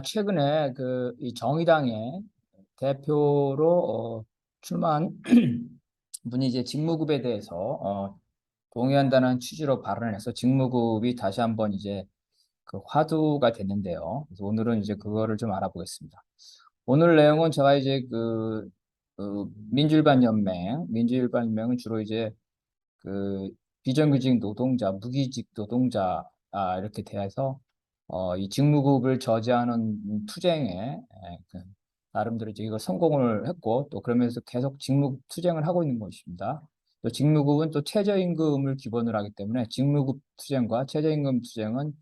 최근에 이 정의당의 대표로 출마한 분이 이제 직무급에 대해서 동의한다는 취지로 발언을 해서 직무급이 다시 한번 이제 그 화두가 됐는데요. 그래서 오늘은 이제 그거를 좀 알아보겠습니다. 오늘 내용은 제가 이제 민주일반연맹은 주로 이제 그 비정규직 노동자, 무기직 노동자 이렇게 대해서 이 직무급을 저지하는 투쟁에 나름대로 이제 이거 성공을 했고 또 그러면서 계속 직무급 투쟁을 하고 있는 것입니다. 또 직무급은 또 최저임금을 기본으로 하기 때문에 직무급 투쟁과 최저임금 투쟁은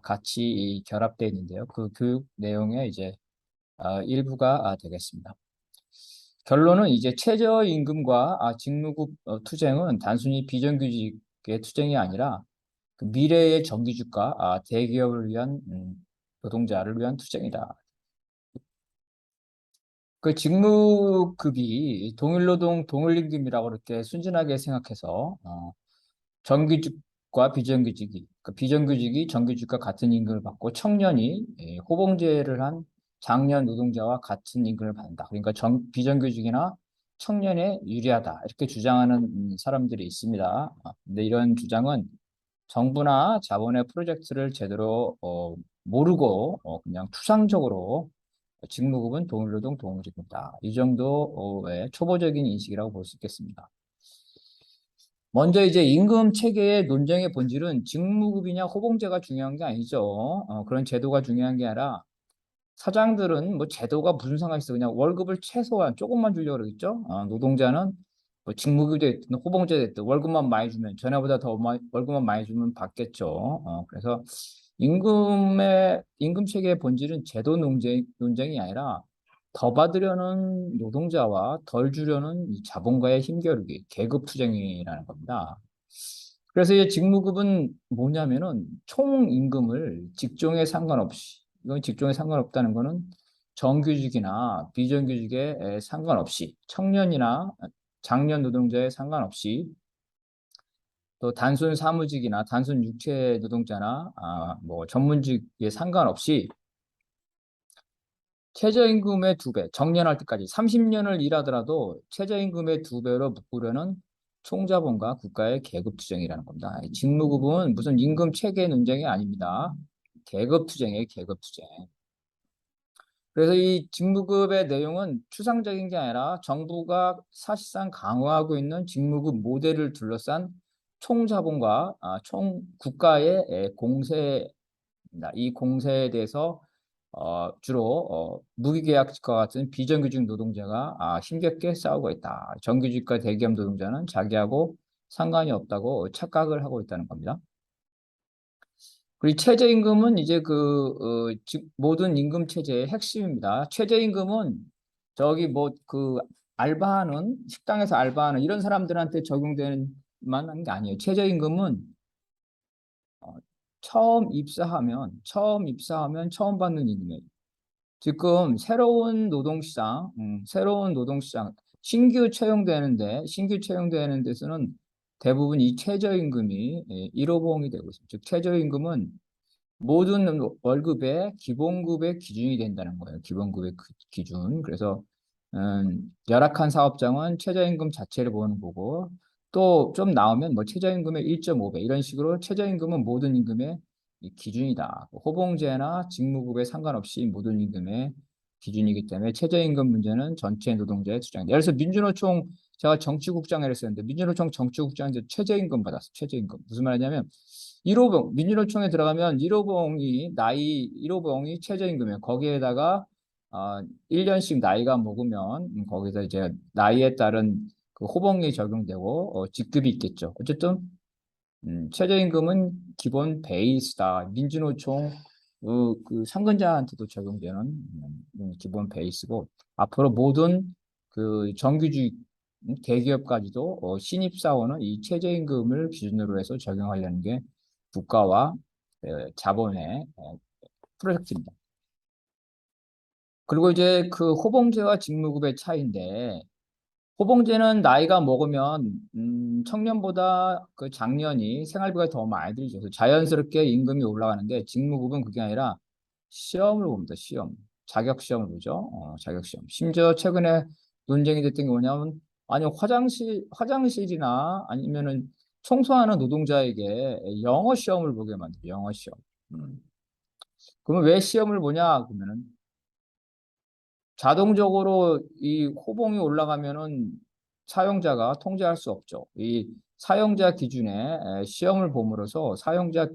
같이 결합되어 있는데요. 그 교육 내용의 이제 일부가 되겠습니다. 결론은 이제 최저임금과 직무급 투쟁은 단순히 비정규직의 투쟁이 아니라 그 미래의 정규직과 대기업을 위한 노동자를 위한 투쟁이다. 그 직무급이 동일노동 동일임금이라고 이렇게 순진하게 생각해서 정규직과 비정규직이 그 비정규직이 정규직과 같은 임금을 받고 청년이 호봉제를 한 장년 노동자와 같은 임금을 받는다. 그러니까 비정규직이나 청년에 유리하다. 이렇게 주장하는 사람들이 있습니다. 근데 이런 주장은 정부나 자본의 프로젝트를 제대로 모르고 그냥 추상적으로 직무급은 동일노동 동일임금이다. 이 정도의 초보적인 인식이라고 볼 수 있겠습니다. 먼저 이제 임금 체계의 논쟁의 본질은 직무급이냐 호봉제가 중요한 게 아니죠. 그런 제도가 중요한 게 아니라 사장들은 뭐 제도가 무슨 상관이 있어 그냥 월급을 최소한 조금만 주려고 그러겠죠. 노동자는 뭐 직무급이 됐든 호봉제 됐든 월급만 많이 주면 전에보다 더 월급만 많이 주면 받겠죠. 그래서 임금 체계의 본질은 제도 논쟁이 아니라 더 받으려는 노동자와 덜 주려는 이 자본가의 힘겨루기, 계급 투쟁이라는 겁니다. 그래서 이 직무급은 뭐냐면은 총 임금을 직종에 상관없이, 이건 직종에 상관없다는 거는 정규직이나 비정규직에 상관없이, 청년이나 장년 노동자에 상관없이, 또 단순 사무직이나 단순 육체 노동자나 뭐 전문직에 상관없이 최저임금의 2배, 정년할 때까지 30년을 일하더라도 최저임금의 2배로 묶으려는 총자본과 국가의 계급투쟁이라는 겁니다. 직무급은 무슨 임금 체계 논쟁이 아닙니다. 계급투쟁이에요, 계급투쟁. 그래서 이 직무급의 내용은 추상적인 게 아니라 정부가 사실상 강화하고 있는 직무급 모델을 둘러싼 총자본과 총 국가의 공세입니다. 이 공세에 대해서 주로 무기계약직과 같은 비정규직 노동자가 힘겹게 싸우고 있다. 정규직과 대기업 노동자는 자기하고 상관이 없다고 착각을 하고 있다는 겁니다. 그리고 최저임금은 이제 모든 임금 체제의 핵심입니다. 최저임금은 저기 뭐 알바하는 식당에서 알바하는 이런 사람들한테 적용되는 만한 게 아니에요. 최저임금은 어, 처음 입사하면 처음 받는 임금이에요. 지금 새로운 노동시장, 신규 채용되는 데서는 대부분 이 최저임금이 1호봉이 되고 있습니다. 즉, 최저임금은 모든 월급의 기본급의 기준이 된다는 거예요. 기본급의 기준. 그래서 열악한 사업장은 최저임금 자체를 보는 거고 또 좀 나오면 뭐 최저임금의 1.5배 이런 식으로 최저임금은 모든 임금의 기준이다. 호봉제나 직무급에 상관없이 모든 임금의 기준이기 때문에 최저임금 문제는 전체 노동자의 주장이다. 예를 들어서 민주노총 제가 정치국장을 했었는데 민주노총 정치국장한테 최저임금 받았어. 최저임금. 무슨 말이냐면 1호봉 민주노총에 들어가면 1호봉이 최저임금이에요. 거기에다가 1년씩 나이가 먹으면 거기서 이제 나이에 따른 그 호봉이 적용되고 직급이 있겠죠. 어쨌든 최저임금은 기본 베이스다. 민주노총 그 상근자한테도 적용되는 기본 베이스고 앞으로 모든 그 정규직 대기업까지도 신입사원은 이 최저임금을 기준으로 해서 적용하려는 게 국가와 자본의 프로젝트입니다. 그리고 이제 그 호봉제와 직무급의 차이인데 호봉제는 나이가 먹으면 청년보다 그 장년이 생활비가 더 많이 들죠. 그래서 자연스럽게 임금이 올라가는데 직무급은 그게 아니라 시험을 봅니다. 시험. 자격 시험을 보죠. 자격 시험. 심지어 최근에 논쟁이 됐던 게 뭐냐면 아니 화장실이나 아니면은 청소하는 노동자에게 영어 시험을 보게 만들어요. 영어 시험. 음. 그러면 왜 시험을 보냐? 그러면은 자동적으로 이 호봉이 올라가면은 사용자가 통제할 수 없죠. 이 사용자 기준에 시험을 봄으로써 사용자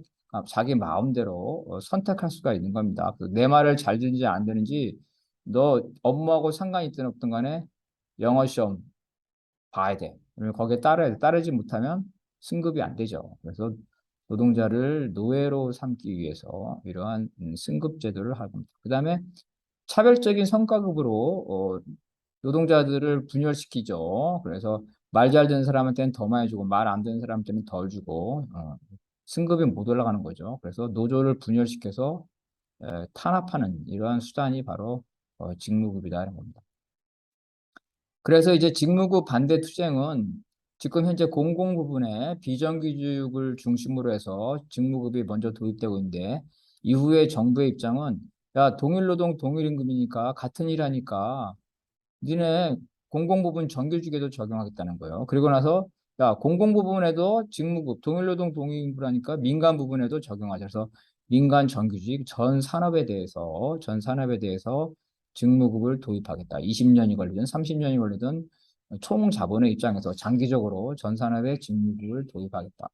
자기 마음대로 선택할 수가 있는 겁니다. 내 말을 잘 듣는지 안 듣는지 너 업무하고 상관이 있든 없든 간에 영어 시험 봐야 돼. 그러면 거기에 따라야 돼. 따르지 못하면 승급이 안 되죠. 그래서 노동자를 노예로 삼기 위해서 이러한 승급 제도를 하고 있습니다. 그다음에 차별적인 성과급으로 노동자들을 분열시키죠. 그래서 말 잘 듣는 사람한테는 더 많이 주고 말 안 듣는 사람한테는 덜 주고 승급이 못 올라가는 거죠. 그래서 노조를 분열시켜서 탄압하는 이러한 수단이 바로 직무급이라는 겁니다. 그래서 이제 직무급 반대 투쟁은 지금 현재 공공 부분에 비정규직을 중심으로 해서 직무급이 먼저 도입되고 있는데 이후에 정부의 입장은 야, 동일노동 동일임금이니까 같은 일 하니까 니네 공공부문 정규직에도 적용하겠다는 거예요. 그리고 나서 야 공공부문에도 직무급 동일노동 동일임금하니까 민간 부분에도 적용하자. 그래서 민간 정규직 전 산업에 대해서 직무급을 도입하겠다. 20년이 걸리든 30년이 걸리든 총 자본의 입장에서 장기적으로 전 산업에 직무급을 도입하겠다.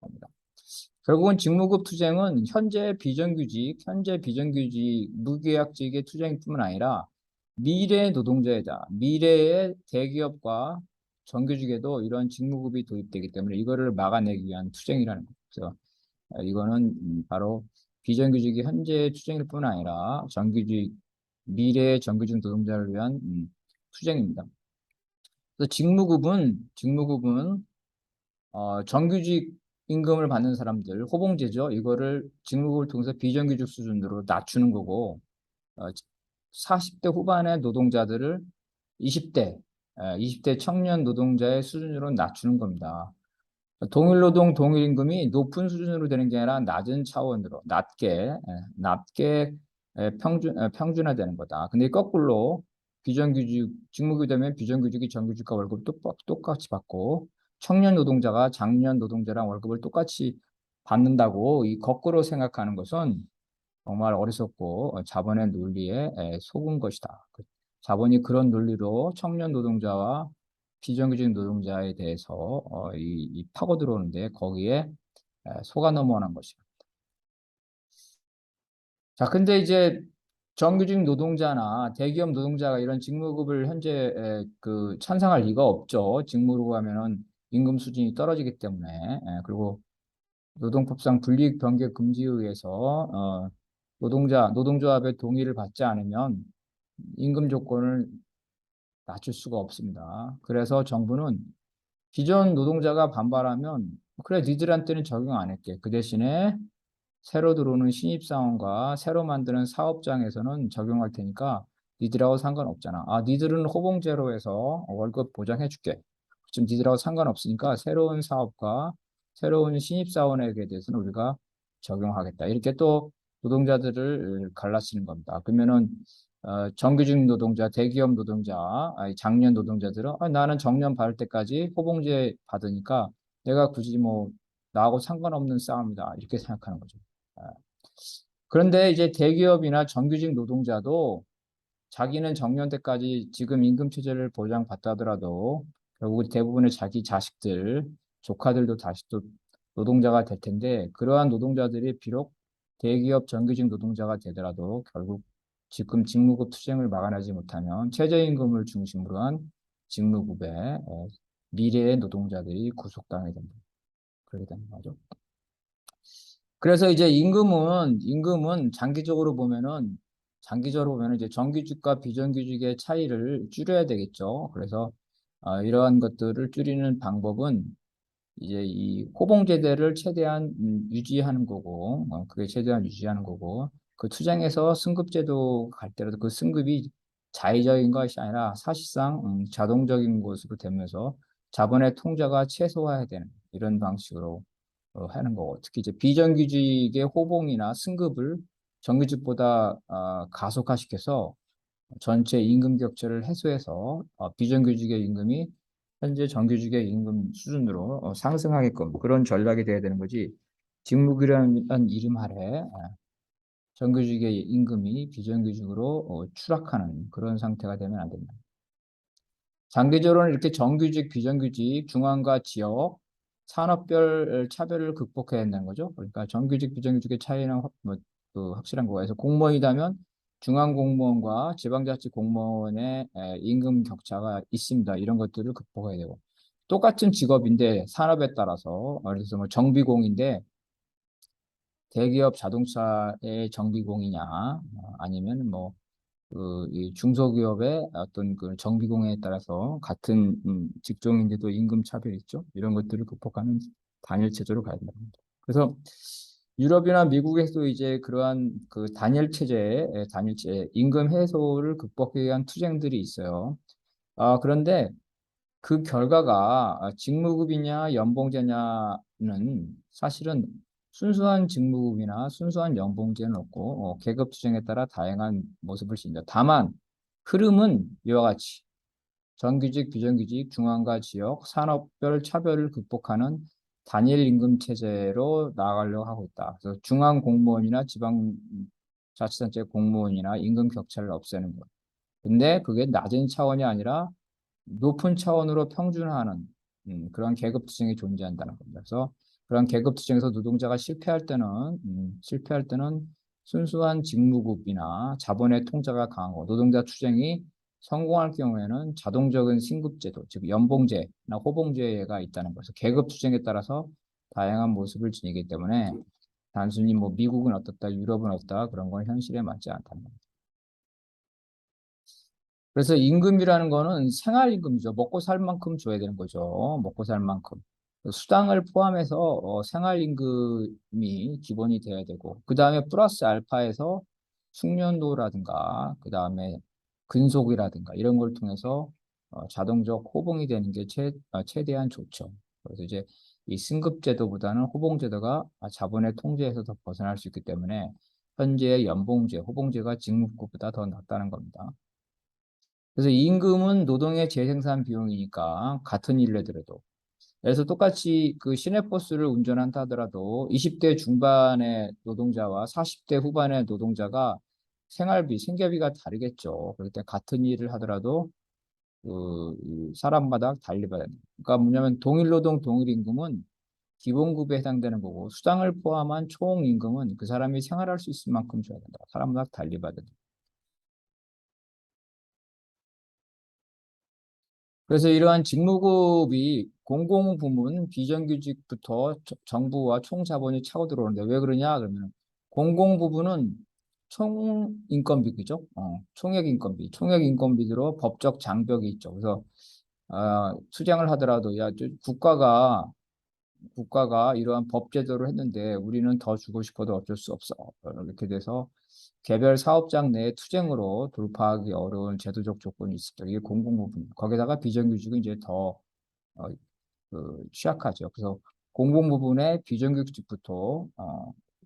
합니다. 결국은 직무급 투쟁은 현재 비정규직, 무계약직의 투쟁뿐만 아니라 미래 노동자이다. 미래의 대기업과 정규직에도 이런 직무급이 도입되기 때문에 이거를 막아내기 위한 투쟁이라는 거죠. 그래서 이거는 바로 비정규직이 현재 투쟁일 뿐 아니라 미래의 정규직 노동자를 위한 투쟁입니다. 그래서 직무급은 정규직 임금을 받는 사람들, 호봉제죠. 이거를 직무급을 통해서 비정규직 수준으로 낮추는 거고, 40대 후반의 노동자들을 20대 청년 노동자의 수준으로 낮추는 겁니다. 동일노동 동일임금이 높은 수준으로 되는 게 아니라 낮은 차원으로 낮게 평준화되는 거다. 근데 거꾸로 직무급이 되면 비정규직이 정규직과 월급 똑같이 받고 청년 노동자가 장년 노동자랑 월급을 똑같이 받는다고 이 거꾸로 생각하는 것은 정말 어리석고 자본의 논리에 속은 것이다. 자본이 그런 논리로 청년 노동자와 비정규직 노동자에 대해서 이 파고 들어오는데 거기에 속아 넘어가는 것이다. 자, 근데 이제 정규직 노동자나 대기업 노동자가 이런 직무급을 현재 찬성할 리가 없죠. 직무로 하면은 임금 수준이 떨어지기 때문에 그리고 노동법상 불이익 변개 금지에 의해서 노동조합의 동의를 받지 않으면 임금 조건을 낮출 수가 없습니다. 그래서 정부는 기존 노동자가 반발하면 그래 니들한테는 적용 안 할게. 그 대신에 새로 들어오는 신입사원과 새로 만드는 사업장에서는 적용할 테니까 니들하고 상관없잖아. 아, 니들은 호봉제로 해서 월급 보장해 줄게. 지금 니들하고 상관없으니까 새로운 사업과 새로운 신입사원에게 대해서는 우리가 적용하겠다. 이렇게 또 노동자들을 갈라치는 겁니다. 그러면은 정규직 노동자, 대기업 노동자, 장년 노동자들은 나는 정년 받을 때까지 호봉제 받으니까 내가 굳이 뭐 나하고 상관없는 싸움이다. 이렇게 생각하는 거죠. 아, 그런데 이제 대기업이나 정규직 노동자도 자기는 정년 때까지 지금 임금 체제를 보장받다 하더라도 결국 대부분의 자기 자식들, 조카들도 다시 또 노동자가 될 텐데 그러한 노동자들이 비록 대기업 정규직 노동자가 되더라도 결국 지금 직무급 투쟁을 막아내지 못하면 최저임금을 중심으로 한 직무급의 미래의 노동자들이 구속당하게 됩니다. 그렇게 되는 거죠. 그래서 이제 임금은 장기적으로 보면은 이제 정규직과 비정규직의 차이를 줄여야 되겠죠. 그래서 이러한 것들을 줄이는 방법은 이제 이 호봉제대를 최대한 유지하는 거고, 그게 최대한 유지하는 거고, 그 투쟁에서 승급제도 갈 때라도 그 승급이 자의적인 것이 아니라 사실상 자동적인 것으로 되면서 자본의 통제가 최소화해야 되는 이런 방식으로 하는 거고, 특히 이제 비정규직의 호봉이나 승급을 정규직보다 가속화시켜서 전체 임금 격차를 해소해서 비정규직의 임금이 현재 정규직의 임금 수준으로 상승하게끔 그런 전략이 돼야 되는 거지. 직무급이라는 이름 아래 정규직의 임금이 비정규직으로 추락하는 그런 상태가 되면 안 된다. 장기적으로는 이렇게 정규직, 비정규직, 중앙과 지역, 산업별 차별을 극복해야 한다는 거죠. 그러니까 정규직, 비정규직의 차이는 그 확실한 거에서 공무원이라면 중앙 공무원과 지방자치 공무원의 임금 격차가 있습니다. 이런 것들을 극복해야 되고 똑같은 직업인데 산업에 따라서 그래서 뭐 정비공인데 대기업 자동차의 정비공이냐 아니면 뭐 이 중소기업의 어떤 그 정비공에 따라서 같은 직종인데도 임금 차별이 있죠. 이런 것들을 극복하는 단일 체제로 가야 된다. 그래서 유럽이나 미국에서도 이제 그러한 그 단일체, 임금 해소를 극복하기 위한 투쟁들이 있어요. 그런데 그 결과가 직무급이냐 연봉제냐는 사실은 순수한 직무급이나 순수한 연봉제는 없고 계급 투쟁에 따라 다양한 모습을 띈다. 다만 흐름은 이와 같이 정규직, 비정규직, 중앙과 지역, 산업별 차별을 극복하는 단일 임금 체제로 나아가려고 하고 있다. 그래서 중앙 공무원이나 지방자치단체 공무원이나 임금 격차를 없애는 것. 근데 그게 낮은 차원이 아니라 높은 차원으로 평준화하는 그런 계급 투쟁이 존재한다는 겁니다. 그래서 그런 계급 투쟁에서 노동자가 실패할 때는 순수한 직무급이나 자본의 통제가 강한 거, 노동자 투쟁이 성공할 경우에는 자동적인 승급제도, 즉 연봉제나 호봉제가 있다는 거죠. 계급 투쟁에 따라서 다양한 모습을 지니기 때문에 단순히 뭐 미국은 어떻다, 유럽은 어떻다 그런 건 현실에 맞지 않다는 겁니다. 그래서 임금이라는 거는 생활임금이죠. 먹고 살 만큼 줘야 되는 거죠. 먹고 살 만큼. 수당을 포함해서 생활임금이 기본이 돼야 되고, 그 다음에 플러스 알파에서 숙련도라든가, 그 다음에 근속이라든가 이런 걸 통해서 자동적 호봉이 되는 게 최대한 좋죠. 그래서 이제 이 승급제도보다는 호봉제도가 자본의 통제에서 더 벗어날 수 있기 때문에 현재의 연봉제, 호봉제가 직무급보다 더 낫다는 겁니다. 그래서 임금은 노동의 재생산 비용이니까 같은 일을 하더라도 그래서 똑같이 그 시내버스를 운전한다 하더라도 20대 중반의 노동자와 40대 후반의 노동자가 생활비, 생계비가 다르겠죠. 그럴 때 같은 일을 하더라도 이 사람마다 달리 받아야 돼요. 그러니까 뭐냐면 동일 노동, 동일 임금은 기본급에 해당되는 거고 수당을 포함한 총 임금은 그 사람이 생활할 수 있을 만큼 줘야 된다. 사람마다 달리 받아야 된다. 그래서 이러한 직무급이 공공부문 비정규직부터 정부와 총자본이 차고 들어오는데 왜 그러냐 그러면 공공부문은 총인건비 그죠? 총액인건비 총액인건비로 법적 장벽이 있죠. 그래서 투쟁을 하더라도 야 국가가 이러한 법 제도를 했는데 우리는 더 주고 싶어도 어쩔 수 없어. 이렇게 돼서 개별 사업장 내 투쟁으로 돌파하기 어려운 제도적 조건이 있습니다. 이게 공공부문. 거기다가 비정규직은 이제 더 어, 취약하죠. 그래서 공공부문의 비정규직부터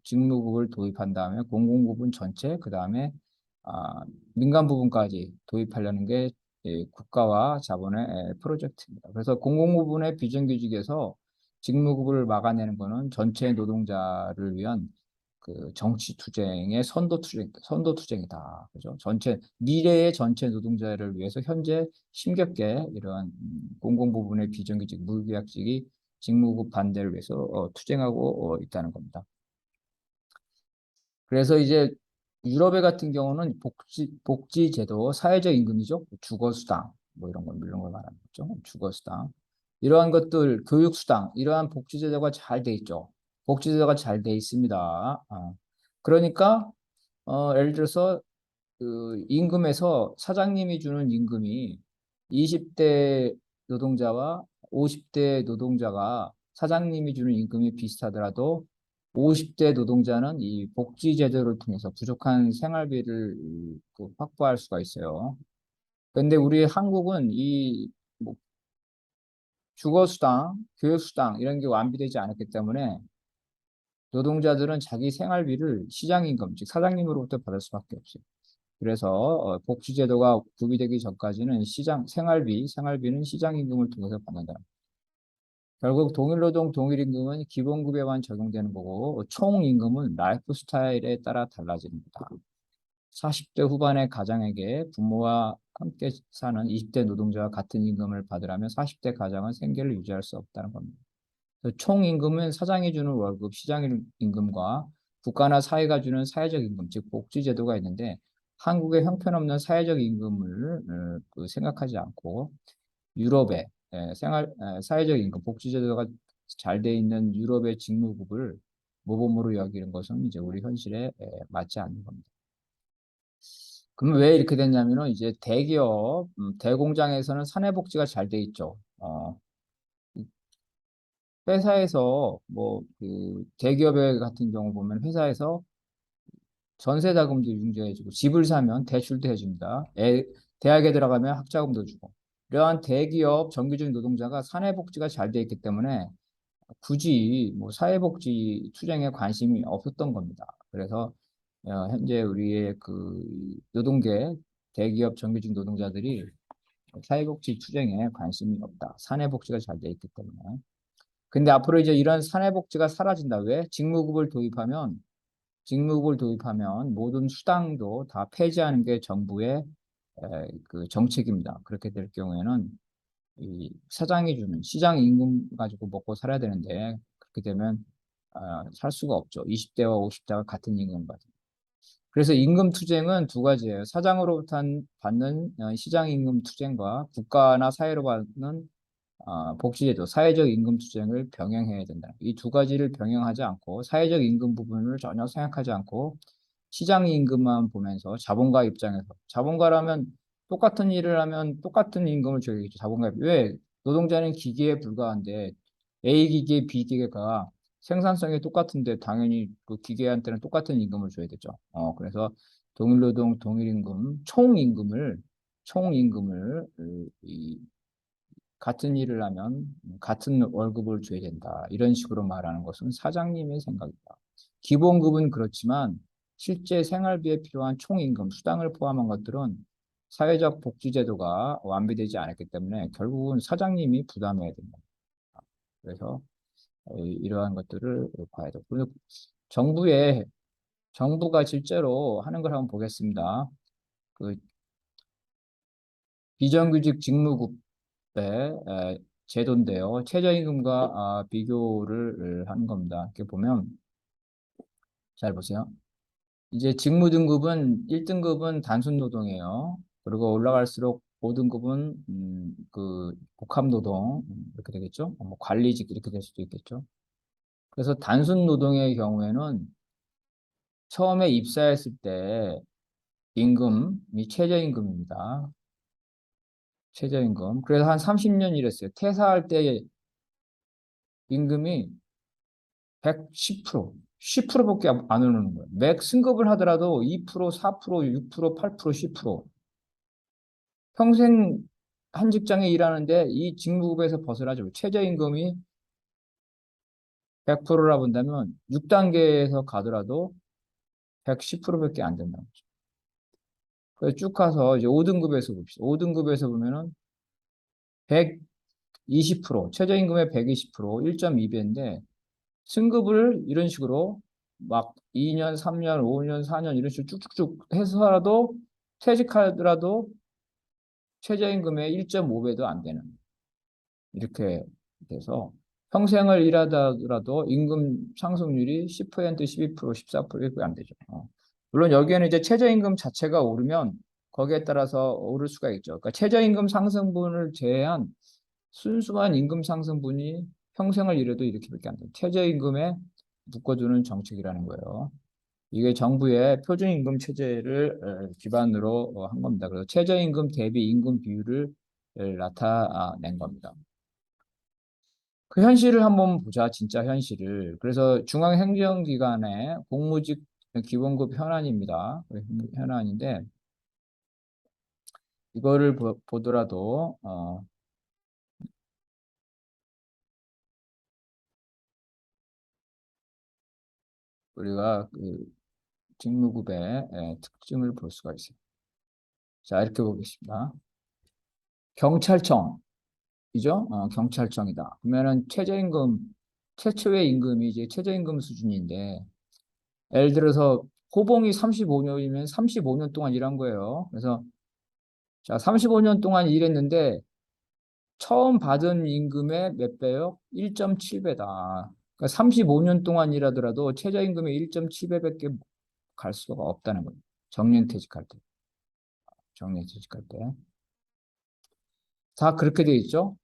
직무급을 도입한 다음에 공공부문 전체, 그 다음에 민간 부분까지 도입하려는 게 국가와 자본의 프로젝트입니다. 그래서 공공부문의 비정규직에서 직무급을 막아내는 것은 전체 노동자를 위한 그 정치 투쟁의 선도 투쟁이다. 그죠? 미래의 전체 노동자를 위해서 현재 심겹게 이러한 공공 부분의 비정규직, 무계약직이 직무급 반대를 위해서 투쟁하고 있다는 겁니다. 그래서 이제 유럽의 같은 경우는 복지 제도, 사회적 임금이죠. 주거수당, 뭐 이런 걸 말하는 거죠. 주거수당. 이러한 것들, 교육수당, 이러한 복지 제도가 잘 돼 있죠. 복지 제도가 잘 돼 있습니다. 그러니까, 예를 들어서 그 임금에서 사장님이 주는 임금이 20대 노동자와 50대 노동자가 사장님이 주는 임금이 비슷하더라도 50대 노동자는 이 복지 제도를 통해서 부족한 생활비를 확보할 수가 있어요. 그런데 우리 한국은 뭐 주거수당, 교육수당 이런 게 완비되지 않았기 때문에 노동자들은 자기 생활비를 시장임금, 즉 사장님으로부터 받을 수밖에 없어요. 그래서 복지제도가 구비되기 전까지는 생활비는 시장임금을 통해서 받는다. 결국 동일노동 동일임금은 기본급여만 적용되는 거고 총임금은 라이프 스타일에 따라 달라지는 거다. 40대 후반의 가장에게 부모와 함께 사는 20대 노동자와 같은 임금을 받으려면 40대 가장은 생계를 유지할 수 없다는 겁니다. 총임금은 사장이 주는 월급, 시장임금과 국가나 사회가 주는 사회적 임금, 즉 복지제도가 있는데 한국의 형편없는 사회적 임금을 생각하지 않고 유럽의 사회적 임금, 복지제도가 잘 돼 있는 유럽의 직무급을 모범으로 여기는 것은 이제 우리 현실에 맞지 않는 겁니다. 그럼 왜 이렇게 됐냐면은 이제 대기업, 대공장에서는 사내복지가 잘 돼 있죠. 회사에서 뭐 그 대기업의 같은 경우 보면 회사에서 전세 자금도 융자해주고 집을 사면 대출도 해줍니다. 대학에 들어가면 학자금도 주고 이러한 대기업 정규직 노동자가 사내복지가 잘 돼 있기 때문에 굳이 뭐 사회복지 투쟁에 관심이 없었던 겁니다. 그래서 현재 우리의 그 노동계 대기업 정규직 노동자들이 사회복지 투쟁에 관심이 없다. 사내복지가 잘 돼 있기 때문에. 근데 앞으로 이제 이런 사내복지가 사라진다. 왜? 직무급을 도입하면 모든 수당도 다 폐지하는 게 정부의 그 정책입니다. 그렇게 될 경우에는 이 사장이 주는 시장 임금 가지고 먹고 살아야 되는데 그렇게 되면 살 수가 없죠. 20대와 50대가 같은 임금을 받습니다. 그래서 임금 투쟁은 두 가지예요. 사장으로부터 받는 시장 임금 투쟁과 국가나 사회로 받는 복지제도, 사회적 임금 투쟁을 병행해야 된다. 이 두 가지를 병행하지 않고 사회적 임금 부분을 전혀 생각하지 않고 시장 임금만 보면서 자본가 입장에서 자본가라면 똑같은 일을 하면 똑같은 임금을 줘야겠죠. 자본가 왜 노동자는 기계에 불과한데 A 기계, B 기계가 생산성이 똑같은데 당연히 그 기계한테는 똑같은 임금을 줘야 되죠. 그래서 동일노동, 동일임금, 총임금을 같은 일을 하면 같은 월급을 줘야 된다. 이런 식으로 말하는 것은 사장님의 생각이다. 기본급은 그렇지만 실제 생활비에 필요한 총임금, 수당을 포함한 것들은 사회적 복지제도가 완비되지 않았기 때문에 결국은 사장님이 부담해야 된다. 그래서 이러한 것들을 봐야 되고 그리고 정부의 정부가 실제로 하는 걸 한번 보겠습니다. 그 비정규직 직무급 제도인데요. 최저임금과 비교를 하는 겁니다. 이렇게 보면 잘 보세요. 이제 직무 등급은 1등급은 단순 노동이에요. 그리고 올라갈수록 5등급은 그 복합 노동 이렇게 되겠죠. 뭐 관리직 이렇게 될 수도 있겠죠. 그래서 단순 노동의 경우에는 처음에 입사했을 때 임금이 최저임금입니다. 최저임금. 그래서 한 30년 일했어요. 퇴사할 때 임금이 110%, 10%밖에 안 오르는 거예요. 맥 승급을 하더라도 2%, 4%, 6%, 8%, 10%. 평생 한 직장에 일하는데 이 직무급에서 벗어나죠. 최저임금이 100%라 본다면 6단계에서 가더라도 110%밖에 안 된다는 거죠. 그래서 쭉 가서 이제 5등급에서 봅시다. 5등급에서 보면은 120%, 최저임금의 120%, 1.2배인데 승급을 이런 식으로 막 2년, 3년, 5년, 4년 이런 식으로 쭉쭉쭉 해서라도 퇴직하더라도 최저임금의 1.5배도 안 되는 이렇게 돼서 평생을 일하더라도 임금 상승률이 10%, 12%, 14%밖에 안 되죠. 물론 여기에는 이제 최저임금 자체가 오르면 거기에 따라서 오를 수가 있죠. 그러니까 최저임금 상승분을 제외한 순수한 임금 상승분이 평생을 일해도 이렇게밖에 안 돼요. 최저임금에 묶어두는 정책이라는 거예요. 이게 정부의 표준임금 체제를 기반으로 한 겁니다. 그래서 최저임금 대비 임금 비율을 나타낸 겁니다. 그 현실을 한번 보자, 진짜 현실을. 그래서 중앙행정기관의 공무직 기본급 현안입니다. 현안인데 이거를 보더라도 우리가 직무급의 특징을 볼 수가 있어요. 자, 이렇게 보겠습니다. 경찰청이죠? 경찰청이다. 그러면은 최저임금, 최초의 임금이 이제 최저임금 수준인데, 예를 들어서 호봉이 35년이면 35년 동안 일한 거예요. 그래서 자, 35년 동안 일했는데 처음 받은 임금의 몇 배요? 1.7배다. 그러니까 35년 동안 일하더라도 최저임금의 1.7배밖에 갈 수가 없다는 거예요. 정년퇴직할 때. 정년퇴직할 때. 다 그렇게 돼 있죠?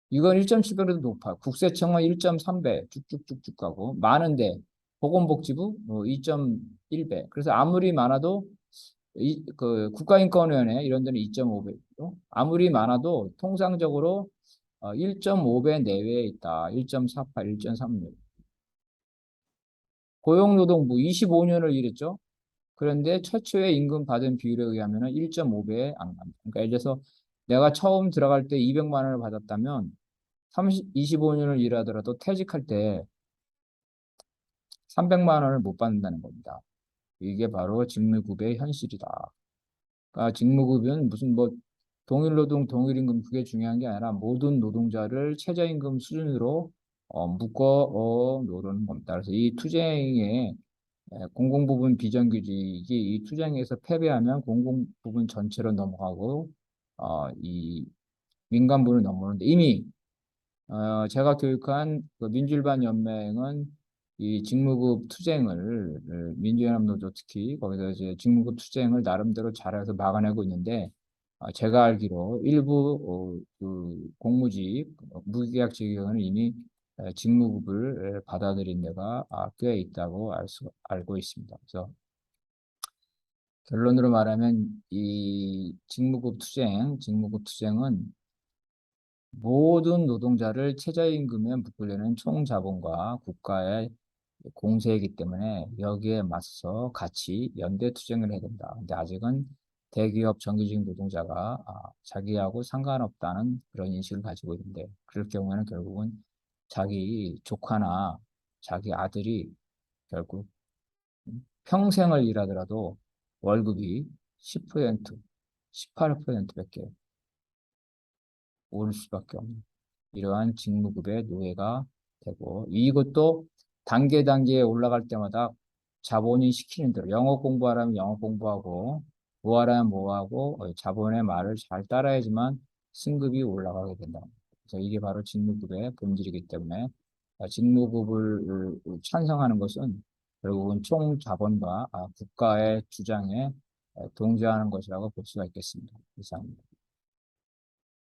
이건 1.7배로도 높아요. 국세청은 1.3배 쭉쭉쭉쭉 가고 많은데 보건복지부 2.1배. 그래서 아무리 많아도 국가인권위원회 이런 데는 2.5배고 아무리 많아도 통상적으로 1.5배 내외에 있다. 1.48, 1.36. 고용노동부 25년을 일했죠. 그런데 최초의 임금 받은 비율에 의하면 1.5배에 안 갑니다. 그러니까 예를 들어서 내가 처음 들어갈 때 200만 원을 받았다면 25년을 일하더라도 퇴직할 때 300만 원을 못 받는다는 겁니다. 이게 바로 직무급의 현실이다. 그러니까 직무급은 무슨 뭐 동일노동, 동일임금 그게 중요한 게 아니라 모든 노동자를 최저임금 수준으로 묶어 놓는 겁니다. 그래서 이 투쟁에 공공부문 비정규직이 이 투쟁에서 패배하면 공공부문 전체로 넘어가고 이 민간부를 넘어오는데 이미 제가 교육한 그 민주일반 연맹은 이 직무급 투쟁을 민주연합노조 특히 거기서 이제 직무급 투쟁을 나름대로 잘해서 막아내고 있는데 제가 알기로 일부 그 공무직 무계약직 경우는 이미 직무급을 받아들인 데가 꽤 있다고 알고 있습니다. 그래서 결론으로 말하면 이 직무급 투쟁은 모든 노동자를 최저임금에 묶으려는 총자본과 국가의 공세이기 때문에 여기에 맞서 같이 연대 투쟁을 해야 된다. 근데 아직은 대기업 정규직 노동자가 자기하고 상관없다는 그런 인식을 가지고 있는데 그럴 경우에는 결국은 자기 조카나 자기 아들이 결국 평생을 일하더라도 월급이 10%, 18%밖에 오를 수밖에 없는 이러한 직무급의 노예가 되고 이것도 단계 단계에 올라갈 때마다 자본이 시키는 대로 영어 공부하라면 영어 공부하고 뭐 하라면 뭐 하고 자본의 말을 잘 따라야지만 승급이 올라가게 된다. 그래서 이게 바로 직무급의 본질이기 때문에 직무급을 찬성하는 것은 결국은 총자본과 국가의 주장에 동조하는 것이라고 볼 수가 있겠습니다. 이상입니다.